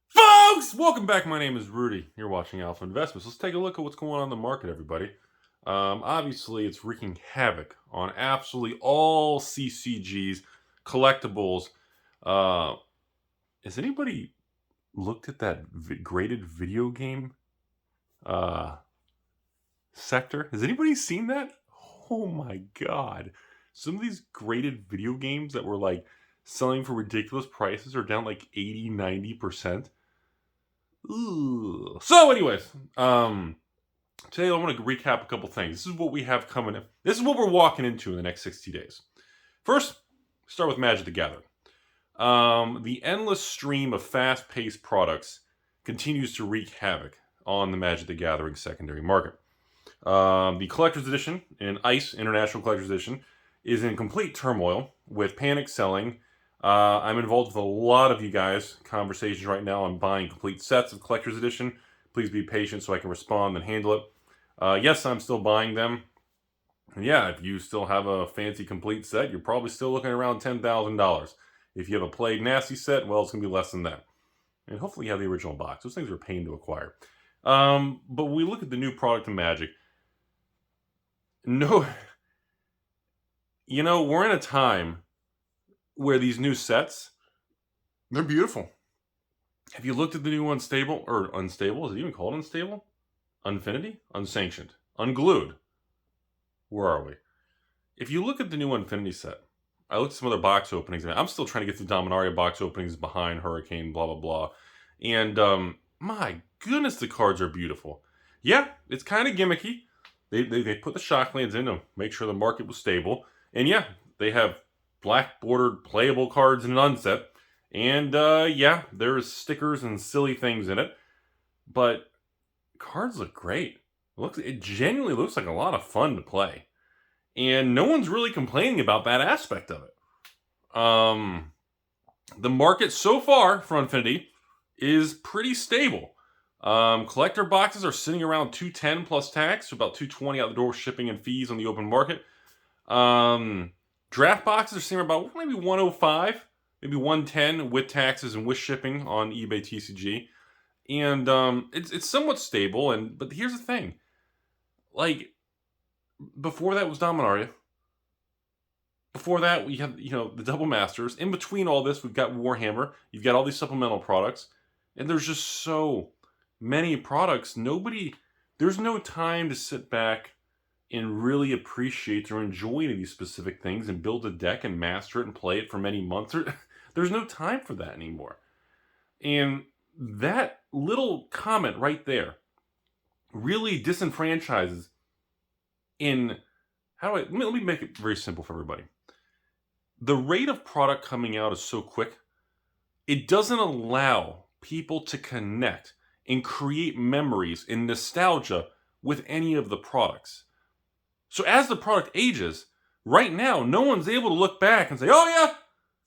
Folks, welcome back. My name is Rudy. You're watching Alpha Investments. Let's take a look at what's going on in the market, everybody. Obviously, it's wreaking havoc on absolutely all CCGs, collectibles. Has anybody looked at that graded video game sector? Has anybody seen that? Oh my god. Some of these graded video games that were like selling for ridiculous prices are down like 80, 90%. Ooh. So anyways, today I want to recap a couple things. This is what we have coming up. This is what we're walking into in the next 60 days. First, start with Magic the Gathering. The endless stream of fast-paced products continues to wreak havoc on the Magic the Gathering secondary market. The Collector's Edition and ICE International Collector's Edition is in complete turmoil with panic selling. I'm involved with a lot of you guys' conversations right now on buying complete sets of Collector's Edition. Please be patient so I can respond and handle it. Yes, I'm still buying them. And yeah, if you still have a fancy complete set, you're probably still looking around $10,000. If you have a Plague Nasty set, well, it's going to be less than that. And hopefully you have the original box. Those things are a pain to acquire. But when we look at the new product of Magic, we're in a time where these new sets, they're beautiful. Have you looked at the new Unstable, or Unstable? Is it even called Unstable? Unfinity? Unsanctioned? Unglued? Where are we? If you look at the new Unfinity set, I looked at some other box openings, and I'm still trying to get the Dominaria box openings behind Hurricane, blah, blah, blah. And, my goodness, the cards are beautiful. Yeah, it's kind of gimmicky. They put the Shocklands in to make sure the market was stable. And yeah, they have black bordered playable cards in an unset. And yeah, there's stickers and silly things in it. But cards look great. It genuinely looks like a lot of fun to play. And no one's really complaining about that aspect of it. The market so far for Infinity is pretty stable. Collector boxes are sitting around $210 plus tax, so about $220 out the door shipping and fees on the open market. Draft boxes are sitting about maybe $105, maybe $110 with taxes and with shipping on eBay TCG. And it's somewhat stable. But here's the thing. Like, before that was Dominaria. Before that, we have, the Double Masters. In between all this, we've got Warhammer. You've got all these supplemental products. And there's just so many products. There's no time to sit back and really appreciate or enjoy any of these specific things and build a deck and master it and play it for many months. There's no time for that anymore. And that little comment right there really disenfranchises let me make it very simple for everybody. The rate of product coming out is so quick, it doesn't allow people to connect and create memories and nostalgia with any of the products. So as the product ages, right now, no one's able to look back and say, oh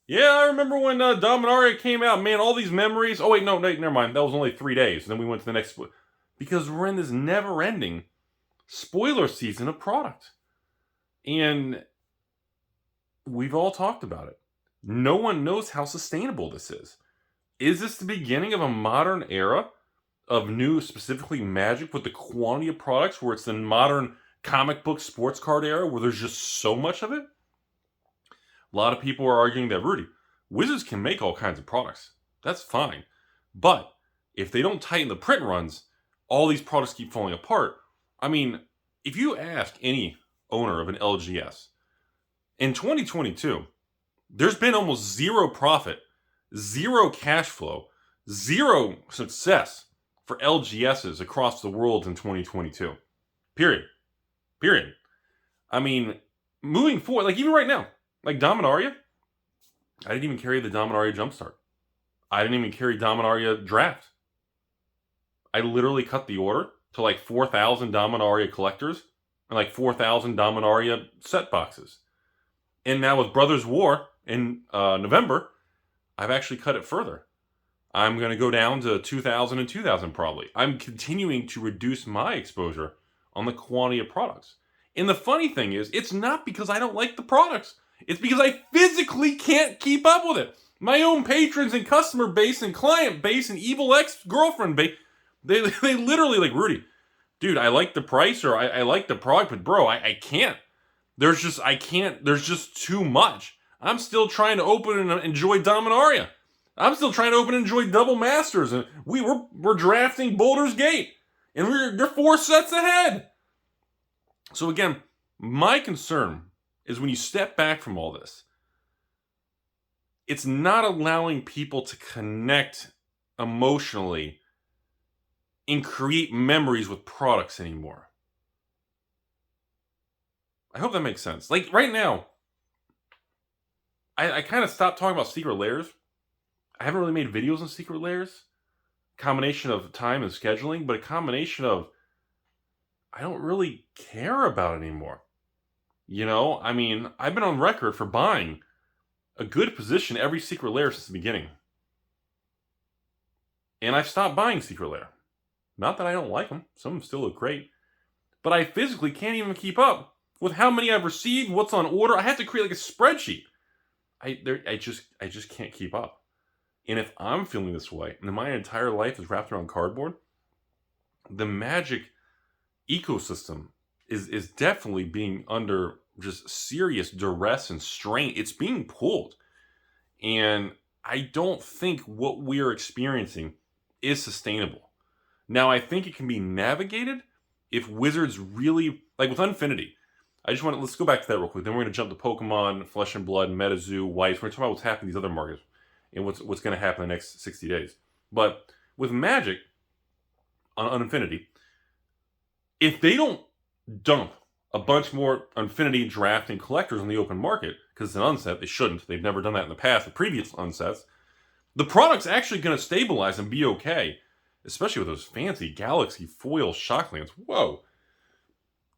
yeah, I remember when Dominaria came out, man, all these memories. Oh wait, no, never mind, that was only 3 days. And then we went to the next, because we're in this never-ending spoiler season of product. And we've all talked about it. No one knows how sustainable this is. Is this the beginning of a modern era of new, specifically Magic, with the quantity of products where it's the modern comic book sports card era where there's just so much of it? A lot of people are arguing that, Rudy, Wizards can make all kinds of products. That's fine. But if they don't tighten the print runs, all these products keep falling apart. I mean, if you ask any owner of an LGS, in 2022, there's been almost zero profit, zero cash flow, zero success for LGSs across the world in 2022. Period. I mean, moving forward, like even right now, like Dominaria, I didn't even carry the Dominaria Jumpstart. I didn't even carry Dominaria Draft. I literally cut the order to like 4,000 Dominaria collectors and like 4,000 Dominaria set boxes. And now with Brothers War in November, I've actually cut it further. I'm going to go down to 2,000 and 2,000 probably. I'm continuing to reduce my exposure on the quantity of products. And the funny thing is, it's not because I don't like the products. It's because I physically can't keep up with it. My own patrons and customer base and client base and evil ex-girlfriend base, they literally like, Rudy, dude, I like the price or I like the product, but bro, I can't. There's just too much. I'm still trying to open and enjoy Dominaria. I'm still trying to open and enjoy Double Masters. And we're drafting Boulder's Gate. And they're 4 sets ahead. So again, my concern is when you step back from all this, it's not allowing people to connect emotionally and create memories with products anymore. I hope that makes sense. Like right now, I kind of stopped talking about secret layers. I haven't really made videos on secret layers. Combination of time and scheduling, but a combination of I don't really care about it anymore. You know, I mean, I've been on record for buying a good position every secret layer since the beginning. And I've stopped buying secret layer. Not that I don't like them. Some of them still look great. But I physically can't even keep up with how many I've received, what's on order. I have to create like a spreadsheet. I just can't keep up. And if I'm feeling this way, and my entire life is wrapped around cardboard, the Magic ecosystem is definitely being under just serious duress and strain. It's being pulled. And I don't think what we're experiencing is sustainable. Now, I think it can be navigated if Wizards really, like with Unfinity, let's go back to that real quick. Then we're going to jump to Pokemon, Flesh and Blood, MetaZoo, Whites. We're going to talk about what's happening in these other markets and what's going to happen in the next 60 days. But with Magic on Infinity, if they don't dump a bunch more Infinity draft and collectors on the open market, because it's an unset, they shouldn't. They've never done that in the past with previous unsets. The product's actually going to stabilize and be okay, especially with those fancy Galaxy foil Shocklands. Whoa.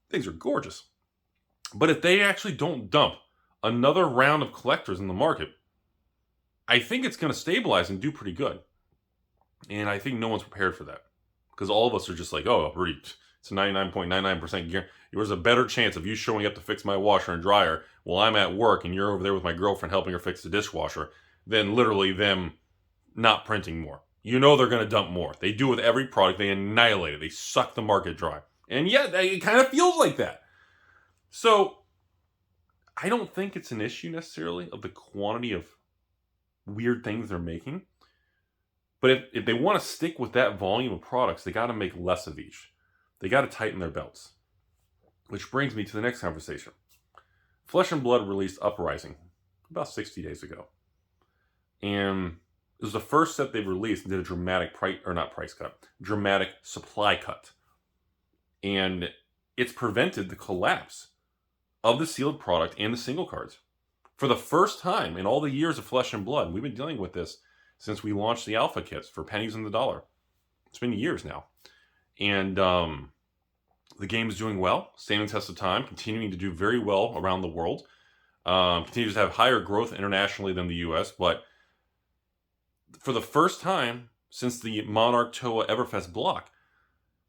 Things are gorgeous. But if they actually don't dump another round of collectors in the market, I think it's going to stabilize and do pretty good. And I think no one's prepared for that. Because all of us are just like, oh, Rudy, it's a 99.99% guarantee. There's a better chance of you showing up to fix my washer and dryer while I'm at work and you're over there with my girlfriend helping her fix the dishwasher than literally them not printing more. You know they're going to dump more. They do with every product. They annihilate it. They suck the market dry. And yet, it kind of feels like that. So, I don't think it's an issue necessarily of the quantity of weird things they're making. But if they want to stick with that volume of products, they got to make less of each. They got to tighten their belts. Which brings me to the next conversation. Flesh and Blood released Uprising about 60 days ago. And it was the first set they've released and did a dramatic dramatic supply cut. And it's prevented the collapse of the sealed product and the single cards. For the first time in all the years of Flesh and Blood, we've been dealing with this since we launched the alpha kits for pennies on the dollar. It's been years now. And the game is doing well, standing the test of time, continuing to do very well around the world. Continues to have higher growth internationally than the US, but for the first time since the Monarch Toa Everfest block,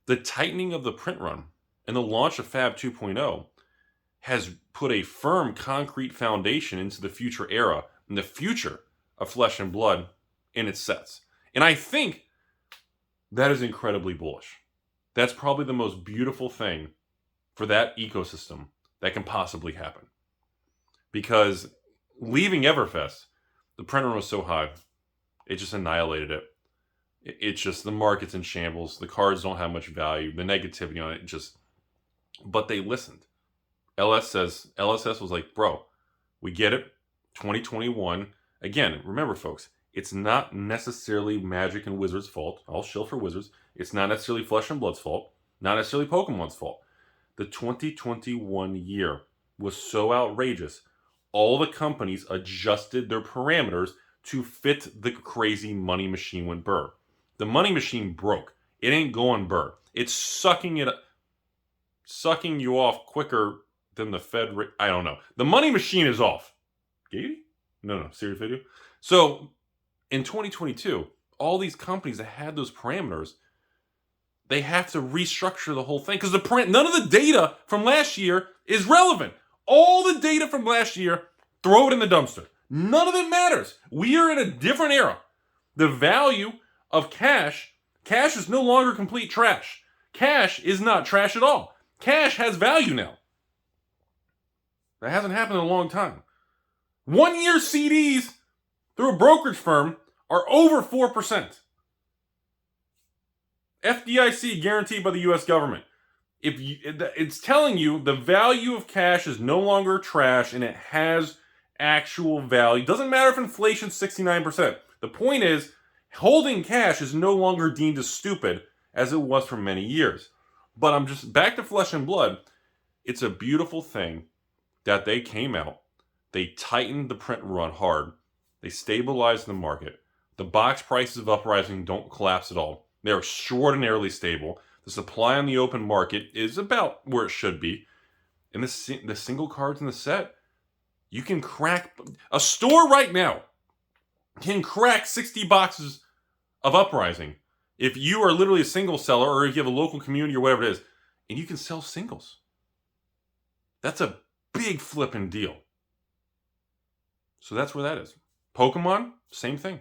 the tightening of the print run and the launch of Fab 2.0 has put a firm concrete foundation into the future era and the future of Flesh and Blood in its sets. And I think that is incredibly bullish. That's probably the most beautiful thing for that ecosystem that can possibly happen. Because leaving Everfest, the print run was so high, it just annihilated it. It's just the market's in shambles. The cards don't have much value. The negativity on it but they listened. LSS was like, bro, we get it. 2021. Again, remember, folks, it's not necessarily Magic and Wizards' fault. I'll shill for Wizards. It's not necessarily Flesh and Blood's fault. Not necessarily Pokemon's fault. The 2021 year was so outrageous. All the companies adjusted their parameters to fit the crazy money machine went burr. The money machine broke. It ain't going burr. It's sucking you off quicker than the Fed. I don't know. The money machine is off. Gaty? No, serious video. So in 2022, all these companies that had those parameters, they have to restructure the whole thing because none of the data from last year is relevant. All the data from last year, throw it in the dumpster. None of it matters. We are in a different era. The value of cash is no longer complete trash. Cash is not trash at all. Cash has value now. That hasn't happened in a long time. 1-year CDs through a brokerage firm are over 4%. FDIC guaranteed by the U.S. government. It's telling you the value of cash is no longer trash and it has actual value. Doesn't matter if inflation's 69%. The point is, holding cash is no longer deemed as stupid as it was for many years. But I'm just back to flesh and blood. It's a beautiful thing that they came out. They tightened the print run hard. They stabilized the market. The box prices of Uprising don't collapse at all. They're extraordinarily stable. The supply on the open market is about where it should be. And the single cards in the set, you can crack... A store right now can crack 60 boxes of Uprising if you are literally a single seller or if you have a local community or whatever it is, and you can sell singles. That's a big flipping deal. So that's where that is. Pokemon, same thing.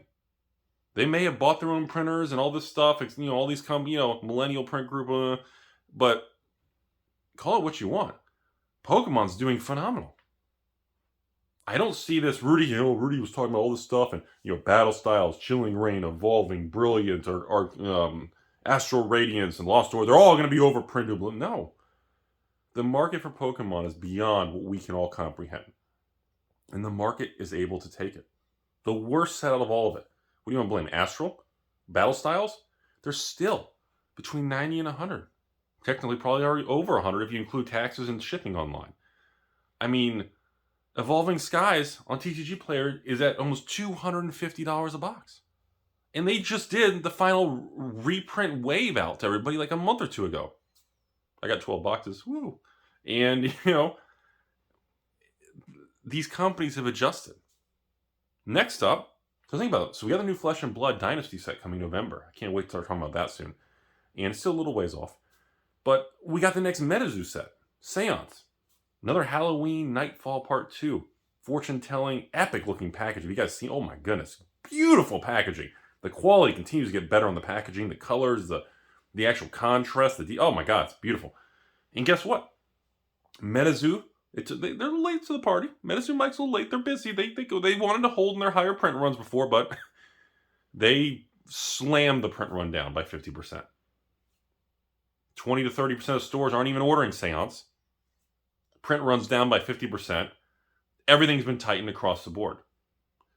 They may have bought their own printers and all this stuff, all these millennial print group, but call it what you want. Pokemon's doing phenomenal. I don't see this Rudy, Rudy was talking about all this stuff and, Battle Styles, Chilling Reign, Evolving, Brilliant, or Astral Radiance and Lost Order, they're all going to be overprinted. No. The market for Pokemon is beyond what we can all comprehend. And the market is able to take it. The worst set out of all of it. What do you want to blame? Astral? Battle Styles? They're still between 90 and 100. Technically, probably already over 100 if you include taxes and shipping online. I mean, Evolving Skies on TCG Player is at almost $250 a box. And they just did the final reprint wave out to everybody like a month or two ago. I got 12 boxes. Woo! And, these companies have adjusted. Next up, so think about it. So we got the new Flesh and Blood Dynasty set coming November. I can't wait to start talking about that soon. And it's still a little ways off. But we got the next MetaZoo set, Seance. Another Halloween Nightfall Part 2. Fortune-telling, epic-looking packaging. You guys see? Oh my goodness. Beautiful packaging. The quality continues to get better on the packaging. The colors, the actual contrast. Oh my god, it's beautiful. And guess what? MetaZoo, they're late to the party. MetaZoo Mike's a little late. They're busy. They wanted to hold in their higher print runs before, but they slammed the print run down by 50%. 20 to 30% of stores aren't even ordering Seance. Print runs down by 50%. Everything's been tightened across the board.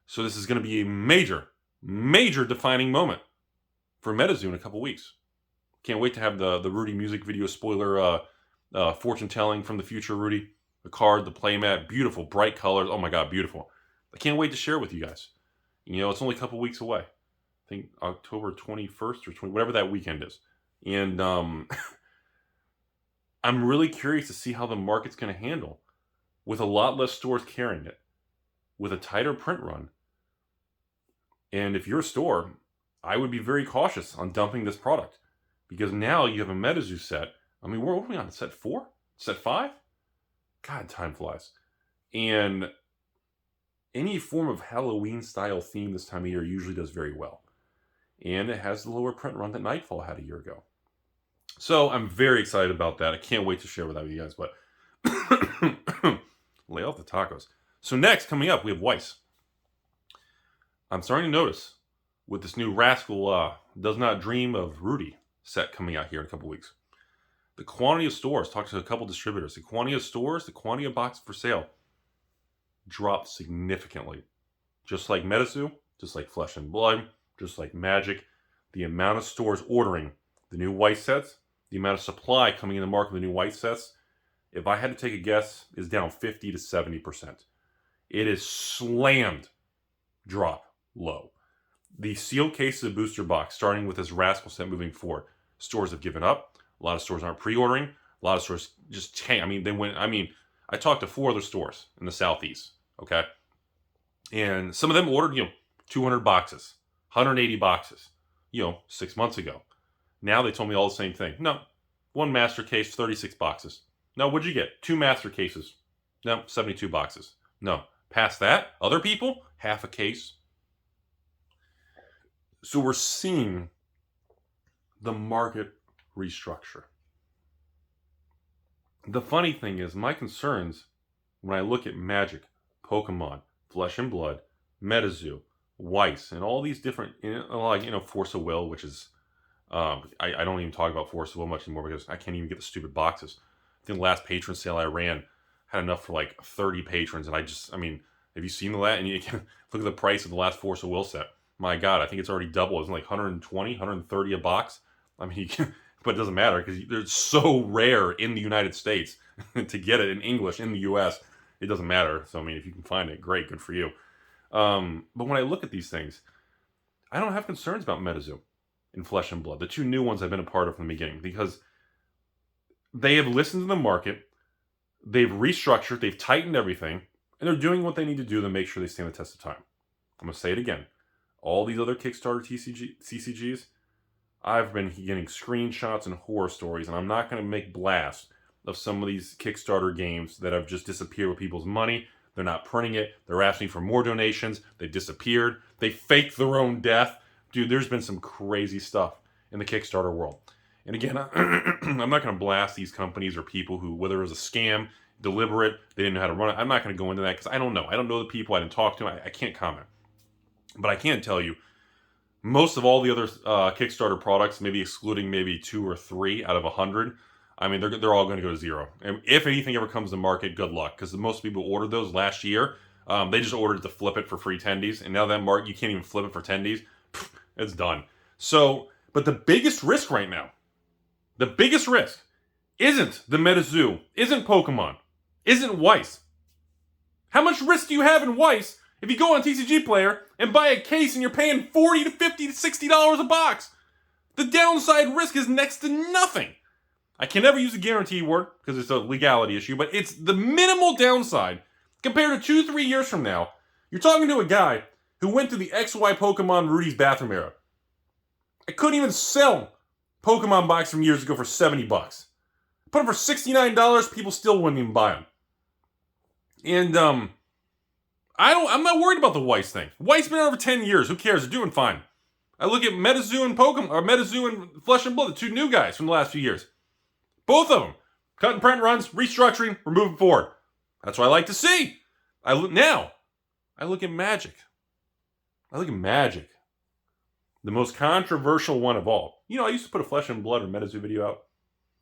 So this is going to be a major, major defining moment for MetaZoo in a couple weeks. Can't wait to have the Rudy music video spoiler, fortune telling from the future Rudy. The card, the playmat, beautiful, bright colors. Oh my god, beautiful. I can't wait to share with you guys. It's only a couple weeks away. I think October 21st or 20, whatever that weekend is. And I'm really curious to see how the market's going to handle with a lot less stores carrying it, with a tighter print run. And if you're a store, I would be very cautious on dumping this product because now you have a MetaZoo set. I mean, what are we on? Set 4? Set 5? God, time flies. And any form of Halloween style theme this time of year usually does very well. And it has the lower print run that Nightfall had a year ago. So I'm very excited about that. I can't wait to share that with you guys, but lay off the tacos. So next, coming up, we have Weiss. I'm starting to notice with this new Rascal Does Not Dream of Rudy set coming out here in a couple weeks. The quantity of stores, talked to a couple distributors, the quantity of stores, the quantity of boxes for sale dropped significantly. Just like MetaZoo, just like Flesh and Blood, just like Magic, the amount of stores ordering the new Weiss sets, the amount of supply coming in the market with the new Weiss sets, if I had to take a guess, is down 50 to 70%. It is slammed drop low. The sealed cases of booster box, starting with this Rascal set moving forward, stores have given up. A lot of stores aren't pre-ordering. A lot of stores just tank. I talked to 4 other stores in the Southeast, okay? And some of them ordered, 200 boxes, 180 boxes, 6 months ago. Now they told me all the same thing. No, 1 master case, 36 boxes. No, what'd you get? 2 master cases. No, 72 boxes. No, Past that, other people, half a case. So we're seeing the market restructure. The funny thing is, my concerns when I look at Magic, Pokemon, Flesh and Blood, MetaZoo, Weiss, and all these different, Force of Will, which is, I don't even talk about Force of Will much anymore because I can't even get the stupid boxes. I think the last patron sale I ran had enough for like 30 patrons, and have you seen that? And you can look at the price of the last Force of Will set. My God, I think it's already double. It's like 120, 130 a box. But it doesn't matter because they're so rare in the United States to get it in English in the U.S. It doesn't matter. So, if you can find it, great, good for you. But when I look at these things, I don't have concerns about MetaZoo and Flesh and Blood, the two new ones I've been a part of from the beginning, because they have listened to the market, they've restructured, they've tightened everything, and they're doing what they need to do to make sure they stand the test of time. I'm going to say it again. All these other Kickstarter CCGs, I've been getting screenshots and horror stories, and I'm not going to make blasts of some of these Kickstarter games that have just disappeared with people's money. They're not printing it. They're asking for more donations. They disappeared. They faked their own death. Dude, there's been some crazy stuff in the Kickstarter world. And again, I'm not going to blast these companies or people who, whether it was a scam, deliberate, they didn't know how to run it. I'm not going to go into that because I don't know. I don't know the people. I didn't talk to them. I can't comment. But I can tell you, most of all the other Kickstarter products, maybe excluding maybe 2 or 3 out of 100, they're all going to go to zero. And if anything ever comes to market, good luck. Because most people who ordered those last year, they just ordered to flip it for free tendies. And now that you can't even flip it for tendies. It's done. So, but the biggest risk right now, isn't the MetaZoo, isn't Pokemon, isn't Weiss. How much risk do you have in Weiss if you go on TCG Player and buy a case and you're paying $40 to $50 to $60 a box? The downside risk is next to nothing. I can never use a guarantee word because it's a legality issue, but it's the minimal downside compared to 2-3 years from now. You're talking to a guy who went to the XY Pokemon Rudy's bathroom era. I couldn't even sell Pokemon box from years ago for $70. Put them for $69, people still wouldn't even buy them. And I'm not worried about the Weiss thing. Weiss been around for 10 years. Who cares? They're doing fine. I look at MetaZoo and MetaZoo and Flesh and Blood, the two new guys from the last few years. Both of them. Cut and print runs, restructuring, we're moving forward. That's what I like to see. I look at Magic. The most controversial one of all. I used to put a Flesh and Blood or MetaZoo video out.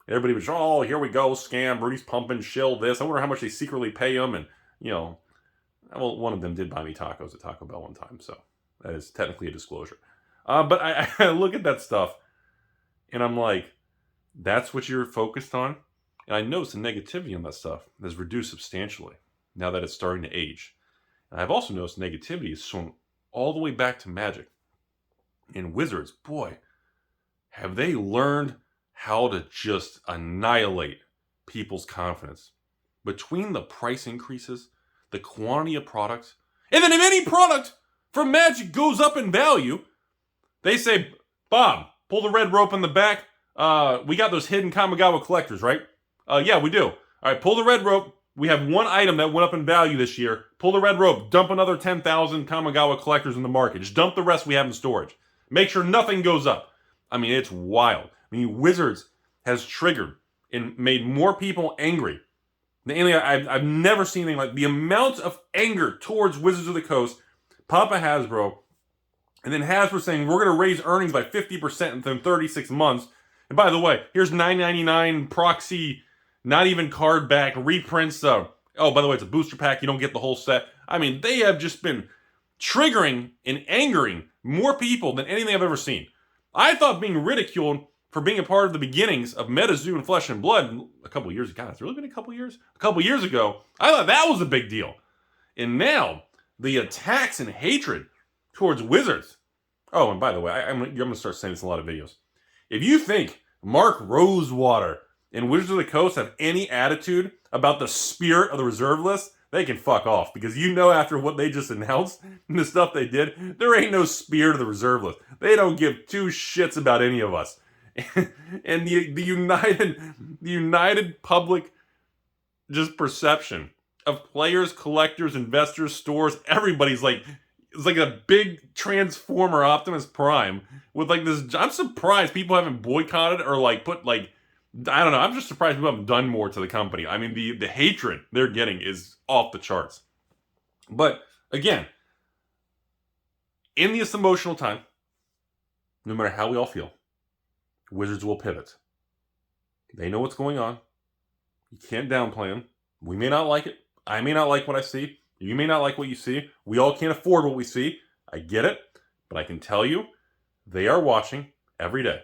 Everybody was, oh, here we go, scam, Rudy's pumping, shill this. I wonder how much they secretly pay him. And, well, one of them did buy me tacos at Taco Bell one time, so that is technically a disclosure. But I look at that stuff, and I'm like, that's what you're focused on? And I notice the negativity on that stuff has reduced substantially now that it's starting to age. And I've also noticed negativity is swung all the way back to Magic. And Wizards, boy, have they learned how to just annihilate people's confidence. Between the price increases, the quantity of products, and then if any product from Magic goes up in value, they say, Bob, pull the red rope in the back. We got those hidden Kamigawa collectors, right? Yeah, we do. All right, pull the red rope. We have one item that went up in value this year. Pull the red rope. Dump another 10,000 Kamigawa collectors in the market. Just dump the rest we have in storage. Make sure nothing goes up. It's wild. Wizards has triggered and made more people angry than anything I've never seen anything like. The amount of anger towards Wizards of the Coast, Papa Hasbro, and then Hasbro saying we're going to raise earnings by 50% within 36 months. And by the way, here's $9.99 proxy, not even card back reprints. Oh, by the way, it's a booster pack. You don't get the whole set. They have just been triggering and angering more people than anything I've ever seen. I thought being ridiculed for being a part of the beginnings of MetaZoo and Flesh and Blood a couple of years ago. God, it's really been a couple of years? A couple of years ago, I thought that was a big deal. And now, the attacks and hatred towards Wizards. Oh, and by the way, I'm going to start saying this in a lot of videos. If you think Mark Rosewater and Wizards of the Coast have any attitude about the spirit of the reserve list, they can fuck off. Because after what they just announced and the stuff they did, there ain't no spirit of the reserve list. They don't give two shits about any of us. And the united public just perception of players, collectors, investors, stores. Everybody's like, it's like a big Transformer Optimus Prime with like this. I'm surprised people haven't boycotted or like put like, I don't know. I'm just surprised people haven't done more to the company. I mean, the hatred they're getting is off the charts. But again, in this emotional time, no matter how we all feel, Wizards will pivot. They know what's going on. You can't downplay them. We may not like it. I may not like what I see. You may not like what you see. We all can't afford what we see. I get it. But I can tell you, they are watching every day.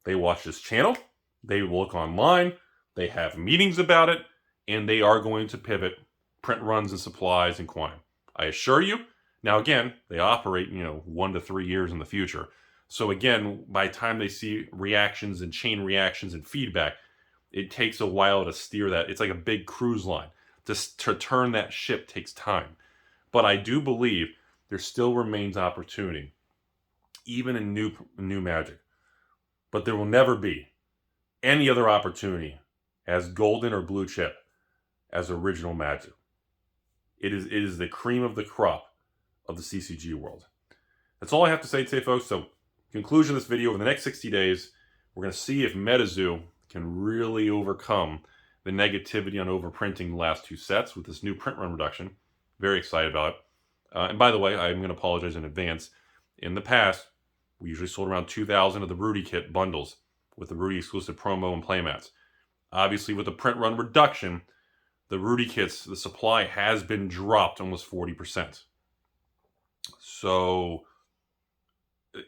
They watch this channel. They look online. They have meetings about it. And they are going to pivot print runs and supplies and quantity. I assure you. Now, again, they operate, 1 to 3 years in the future. So, again, by the time they see reactions and chain reactions and feedback, it takes a while to steer that. It's like a big cruise line. To turn that ship takes time. But I do believe there still remains opportunity, even in new Magic. But there will never be any other opportunity as golden or blue chip as original Magic. It is the cream of the crop of the CCG world. That's all I have to say today, folks. So, conclusion of this video, over the next 60 days, we're going to see if MetaZoo can really overcome the negativity on overprinting the last 2 sets with this new print run reduction. Very excited about it. And by the way, I'm going to apologize in advance. In the past, we usually sold around 2,000 of the Rudy kit bundles with the Rudy exclusive promo and playmats. Obviously, with the print run reduction, the Rudy kits, the supply has been dropped almost 40%. So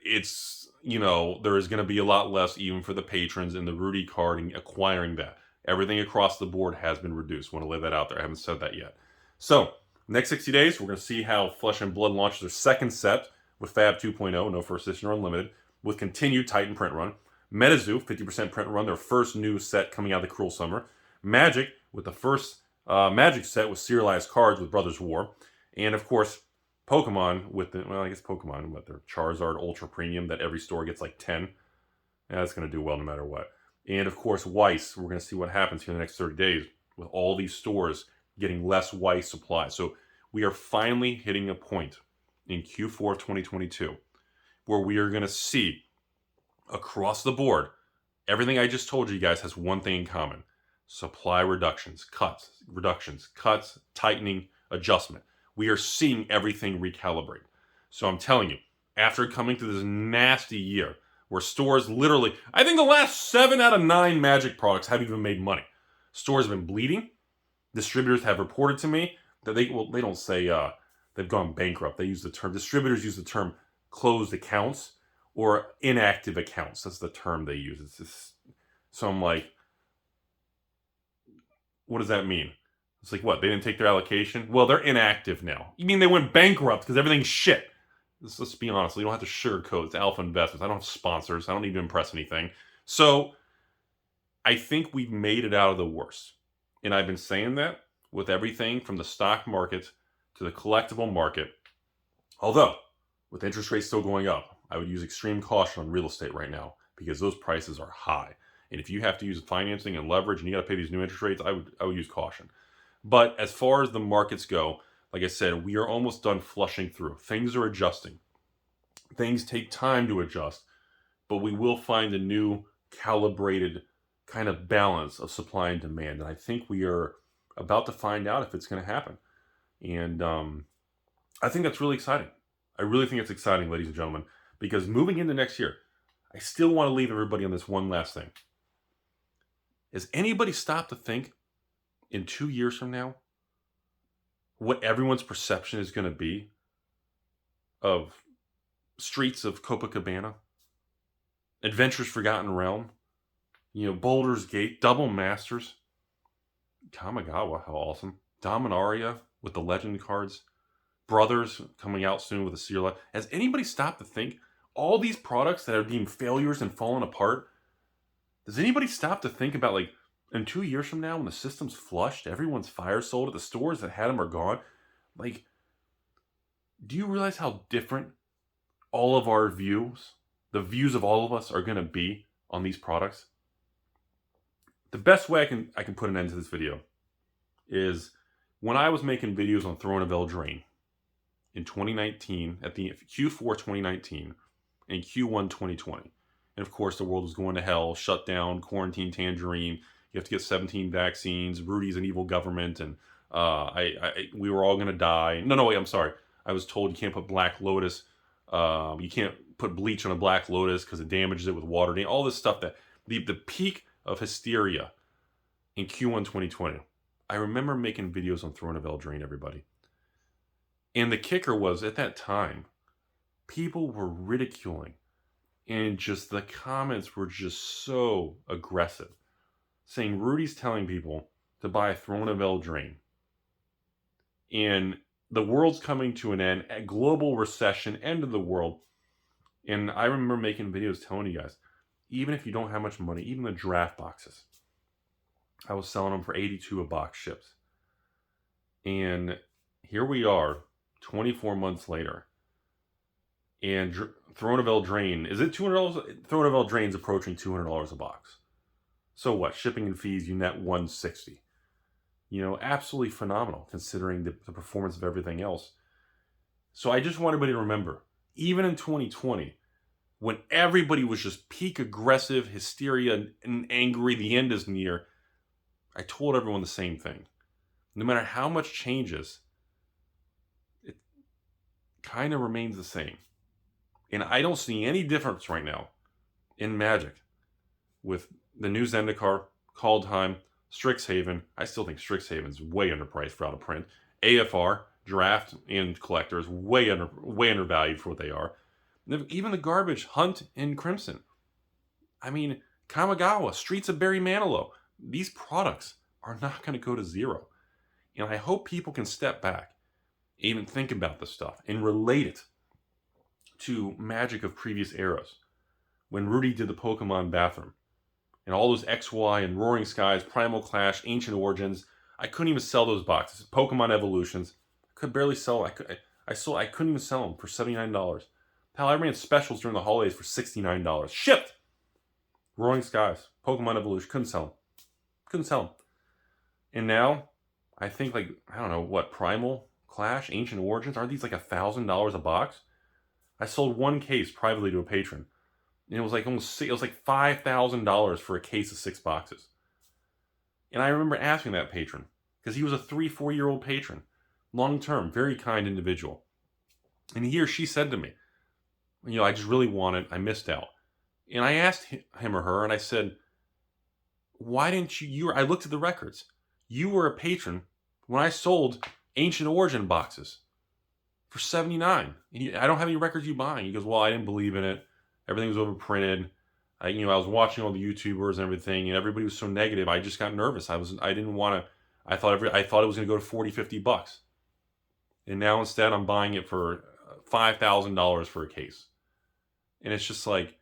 it's, there is going to be a lot less even for the patrons in the Rudy card and acquiring that. Everything across the board has been reduced. Want to lay that out there. I haven't said that yet. So, next 60 days, we're going to see how Flesh and Blood launches their second set with Fab 2.0, no first edition or unlimited, with continued Titan print run. MetaZoo, 50% print run, their first new set coming out of the Cruel Summer. Magic, with the first Magic set with serialized cards with Brothers War. And, of course, Pokemon with Pokemon with their Charizard Ultra Premium that every store gets like 10. Yeah, that's going to do well no matter what. And, of course, Weiss. We're going to see what happens here in the next 30 days with all these stores getting less Weiss supply. So we are finally hitting a point in Q4 of 2022 where we are going to see across the board, everything I just told you guys has one thing in common. Supply reductions, cuts, tightening, adjustment. We are seeing everything recalibrate. So I'm telling you, after coming through this nasty year, where stores literally, I think the last 7 out of 9 Magic products haven't even made money. Stores have been bleeding. Distributors have reported to me that they don't say they've gone bankrupt. They use the term, distributors use the term closed accounts or inactive accounts. That's the term they use. It's just, so I'm like, what does that mean? It's like, what, they didn't take their allocation? Well, they're inactive now. You mean they went bankrupt because everything's shit? Let's be honest. You don't have to sugarcoat. It's Alpha Investments. I don't have sponsors. I don't need to impress anything. So I think we've made it out of the worst. And I've been saying that with everything from the stock market to the collectible market. Although, with interest rates still going up, I would use extreme caution on real estate right now because those prices are high. And if you have to use financing and leverage and you got to pay these new interest rates, I would use caution. But as far as the markets go, like I said, we are almost done flushing through. Things are adjusting. Things take time to adjust, but we will find a new calibrated kind of balance of supply and demand. And I think we are about to find out if it's going to happen. And I think that's really exciting. I really think it's exciting, ladies and gentlemen, because moving into next year, I still want to leave everybody on this one last thing. Has anybody stopped to think in 2 years from now what everyone's perception is going to be of Streets of Copacabana, Adventure's Forgotten Realm, Baldur's Gate, Double Masters, Kamigawa, how awesome, Dominaria with the Legend cards, Brothers coming out soon with a serial. Has anybody stopped to think all these products that are deemed failures and falling apart? Does anybody stop to think about, like, in 2 years from now when the system's flushed, everyone's fire sold at the stores that had them are gone? Like, do you realize how different all of our views, the views of all of us, are going to be on these products? The best way I can put an end to this video is When I was making videos on throwing a Bell drain in 2019, at the Q4 2019 and Q1 2020, and of course the world was going to hell, shut down, quarantine, tangerine, you have to get 17 vaccines, Rudy's an evil government, and we were all going to die. No, wait, I'm sorry. I was told you can't put Black Lotus, you can't put bleach on a Black Lotus because it damages it with water. All this stuff, that the peak of hysteria in Q1 2020. I remember making videos on throwing a Bell drain, everybody. And the kicker was, at that time, people were ridiculing, and just the comments were just so aggressive, saying Rudy's telling people to buy a throwing a Bell drain. And the world's coming to an end, a global recession, end of the world. And I remember making videos telling you guys, even if you don't have much money, even the draft boxes, I was selling them for $82 a box ships. And here we are, 24 months later, and throwing a Bell drain, is it $200? Throwing a Bell drain's approaching $200 a box. So what? Shipping and fees, you net $160. Absolutely phenomenal considering the performance of everything else. So I just want everybody to remember, even in 2020, when everybody was just peak aggressive, hysteria, and angry, the end is near, I told everyone the same thing. No matter how much changes, it kind of remains the same. And I don't see any difference right now in Magic with the new Zendikar, Call Time, Strixhaven. I still think Strixhaven's way underpriced for out of print. AFR, Draft, and Collector is way undervalued for what they are. Even the garbage Hunt and Crimson. I mean, Kamigawa, Streets of Barry Manilow. These products are not going to go to zero. And I hope people can step back, even think about this stuff, and relate it to Magic of previous eras. When Rudy did the Pokemon bathroom, and all those XY and Roaring Skies, Primal Clash, Ancient Origins, I couldn't even sell those boxes. Pokemon Evolutions, I could barely sell. I couldn't even sell them for $79. Hell, I ran specials during the holidays for $69. Shipped! Roaring Skies, Pokemon Evolution, couldn't sell them. And now, I think Primal Clash, Ancient Origins, aren't these like $1,000 a box? I sold one case privately to a patron. And it was like $5,000 for a case of 6 boxes. And I remember asking that patron, because he was a 3-4-year-old patron, long-term, very kind individual. And he or she said to me, I just really wanted, I missed out. And I asked him or her, and I said, why didn't I looked at the records. You were a patron when I sold Ancient Origin boxes for $79. And I don't have any records you buying. He goes, well, I didn't believe in it. Everything was overprinted. I was watching all the YouTubers and everything, and everybody was so negative. I just got nervous. I didn't want to. I thought it was going to go to $40-$50. And now instead I'm buying it for $5,000 for a case. And it's just like,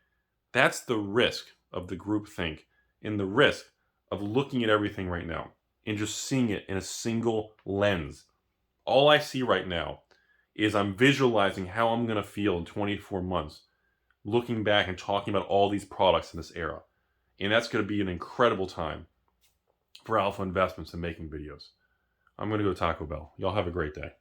that's the risk of the groupthink and the risk of looking at everything right now and just seeing it in a single lens. All I see right now is I'm visualizing how I'm going to feel in 24 months, looking back and talking about all these products in this era. And that's going to be an incredible time for Alpha Investments and making videos. I'm going to go Taco Bell. Y'all have a great day.